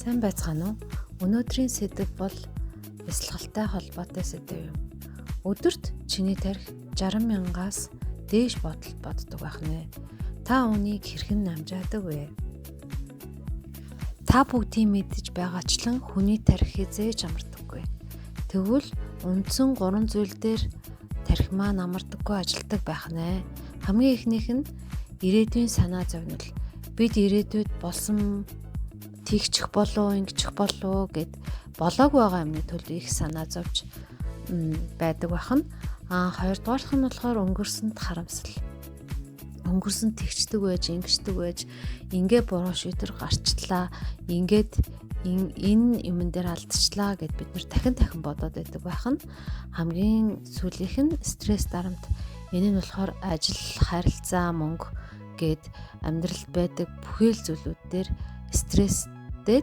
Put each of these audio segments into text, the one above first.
Сайн байцгаана уу? Өнөөдрийн сэдэв бол бясалгалтай холбоотой сэдэв юм. Өдөрт чиний тарих 60,000-аас дээш бодолд боддог байх нэ. Та үүнийг хэрхэн намжаадаг вэ? Та бүгдийн мэдэж байгаачлан хүний тарих хязээж амардаггүй. Тэгвэл үндсэн 3 зүйл дээр тарих маань амардаггүй ажилдаг байх нэ. Хамгийн эхнийх нь ирээдүйн санаа зовнил. Бид ирээдүйд болсон тэгчих болов, ингэчих болов гэд болоог байгаа юмны төлөө их санаа зовж байдаг байх нь. Хоёрдугаарх нь болохоор өнгөрсөнд харамсал. Өнгөрсөнд тэгчдэг байж, ингэчдэг байж, ингээ буруу шийдвэр гарчлаа, ингээд энэ юмн дээр алдчихлаа гэд бид нар дахин бодоод байдаг байх нь. Хамгийн сүүлийнх нь стресс дарамт. Энэ нь болохоор ажил, харилцаа, мөнгө гэд амьдралд байдаг бүхэл зүйлүүд дээр стресстэй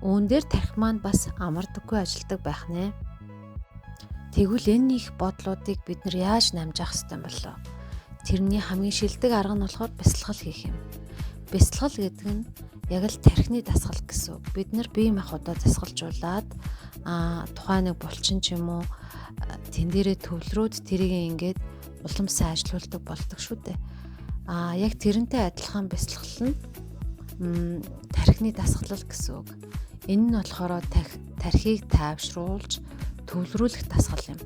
үүн дээр тарих маань бас амардаггүй ажилдаг байх нэ. Тэгвэл энэ их бодлуудыг бид нар яаж намжаах ёстой болов? Тэрний хамгийн шилдэг арга нь болохоор бясалгал хийх юм. Бясалгал гэдэг нь яг л тархины дасгал гэсэн үг. Бид нар бие махбодоо дасгалжуулаад тухайн нэг булчин ч юм уу тэн дээрээ төвлөрөөд тэрийг ингээд улам сайн ажилуулдаг болдог шүү дээ. Яг тэрнтэй адилхан бясалгал нь тархины дасгалал гэсэн үг. Энэ нь болохоор тархийг тайвшруулж төвлөрүүлэх дасгал юм.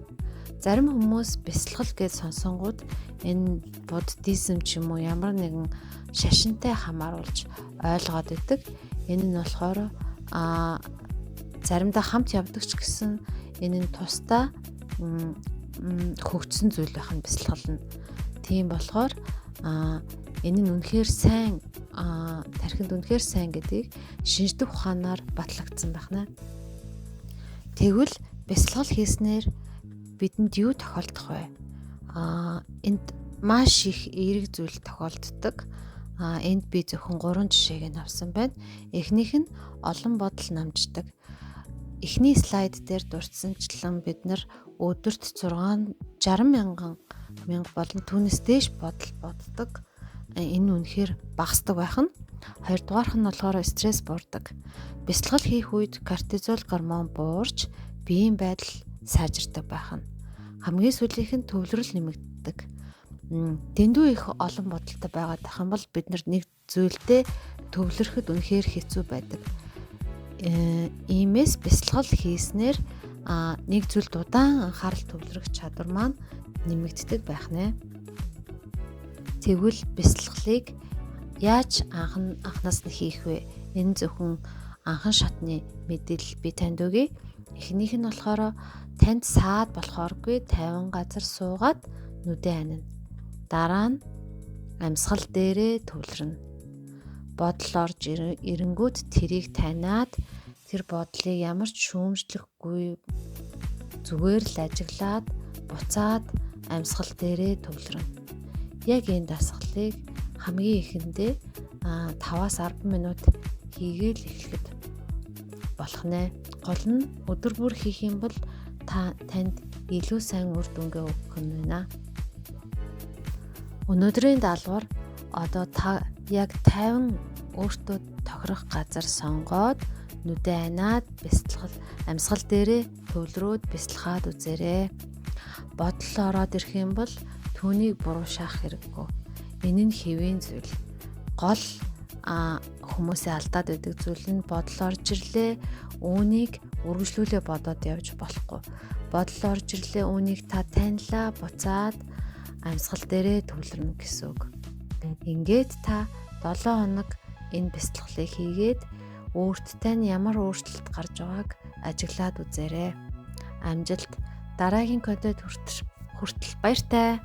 Зарим хүмүүс бясалгал гэж сонсонгууд энэ буддизм ч юм уу ямар нэгэн шашинтай хамааруулж ойлгоод идэг. Энэ нь болохоор заримдаа хамт явдаг ч гэсэн энэ нь тусдаа хөгжсөн зүйл байх нь бясалгал нь. Тийм болохоор энэ нь үнэхээр сайн тархинд үнэхээр сайн гэдгийг шинжлэх ухаанаар батлагдсан байна. Тэгвэл бясалгал хийснээр бидэнд юу тохиолдох вэ? Энд маш их эерэг зүйл тохиолддог. Энд би зөвхөн 3 жишээг нь авсан байна. Эхнийх нь олон бодол намждаг. Эхний слайд дээр дурдсанчлан бид нар өдөрт 60,000 болон түүнээс дээш бодол боддог. Энэ үнэхээр багасдаг байх нь. Хоёрдугаарх нь болохоор стресс буурдаг. Бясалгал хийх үед кортизол гормон буурч биеийн байдал сайжирдаг байх нь. Хамгийн сүүлийнх нь төвлөрөл нэмэгддэг. Дэндүү их олон бодолтой байгаад байх юм бол бид нэг зүйлдээ төвлөрөхөд үнэхээр хэцүү байдаг. Иймээс бясалгал хийснээр нэг зүйлд удаан анхаарал төвлөрөх чадвар маань нэмэгддэг байх нэ. Тэгвэл бясалгалыг яаж анханаас нь хийх вэ? Энэ зөвхөн анхан шатны мэдээлэл би танд өгье. Эхнийх нь болохоор танд саад болохооргүй 50 газар суугаад нүдээ ханина. Дараа нь амьсгал дээрээ төвлөрнө. Бодол орж ирэнгүүт тэрийг таниад тэр бодлыг ямар ч шүүмжлэхгүй зүгээр л ажиглаад буцаад амьсгал дээрээ төвлөрнө. Яг энэ дасгалыг хамгийн ихэндээ 5-аас 10 минут хийгээл эхлэхэд болох нэ. Гол нь өдөр бүр хийх юм бол танд илүү сайн үр дүнгээ өгөх нь байна. Өнөөдрийн даалгавар одоо та яг 50 өөртөө тохирох газар сонгоод нүдээ ханаад амьсгал дээрээ төвлөрөөд бясалгаад үзээрэй. Бодол ороод ирэх юм бол түүнийг буруушаах хэрэггүй. Энэ нь хэвийн зүйл. Гол хүмүүсээ алдаад байдаг зүйл нь бодол орж ирлээ, үүнийг үргэлжлүүлээ бодоод явж болохгүй. Бодол орж ирлээ, үүнийг та танилаа, буцаад амьсгал дээрээ төвлөрнө гэсэн үг. Ингээд та 7 хоног энэ бясалгалыг хийгээд өөртөө нь ямар өөрчлөлт гарч байгааг ажиглаад үзээрэй. Амжилт. Дараагийн контент хүртэл баяртай.